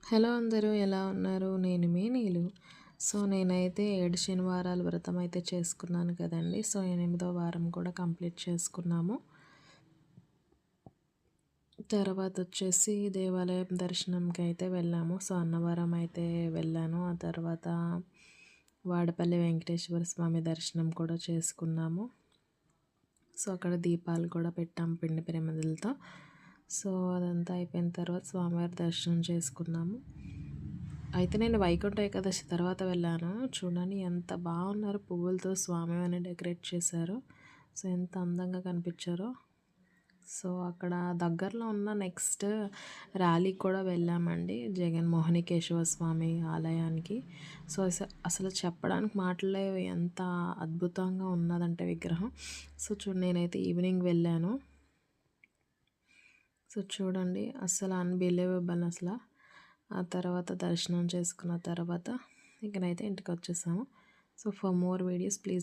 Hello అందరూ ఎలా ఉన్నారు? నేను మీ నీలు. సో, నేనైతే 7 శనివారాల వ్రతం అయితే చేసుకున్నాను కదండీ! సో, 8వ వారం కూడా కంప్లీట్ చేసుకున్నాము. తర్వాతొచ్చేసి దేవాలయం దర్శనంకైతే వెళ్ళాము. సో, అన్నవరం అయితే వెళ్ళాను. ఆ తర్వాత వాడపల్లి వెంకటేశ్వర స్వామి దర్శనం కూడా చేసుకున్నాము. సో, అక్కడ దీపాలు కూడా పెట్టాము పిండి ప్రమిదలతో. సో, అదంతా అయిపోయిన తర్వాత స్వామివారి దర్శనం చేసుకున్నాము. అయితే నేను వైకుంఠ ఏకాదశి తర్వాత వెళ్ళాను. చూడండి ఎంత బాగున్నారో పువ్వులతో స్వామివారిని డెకరేట్ చేశారో. సో, ఎంత అందంగా కనిపించారో. సో, అక్కడ దగ్గరలో ఉన్న నెక్స్ట్ ర్యాలీకి కూడా వెళ్ళామండి. జగన్మోహిని కేశవ స్వామి ఆలయానికి. సో, అసలు చెప్పడానికి మాటలు లేవు. ఎంత అద్భుతంగా ఉన్నదంటే విగ్రహం. సో, నేనైతే ఈవినింగ్ వెళ్ళాను. సో, చూడండి అస్సలు అన్‌బిలీవబుల్ అసల. ఆ తర్వాత దర్శనం చేసుకున్న తర్వాత ఇకనైతే ఇంటికొచ్చేసాము. So, for more videos please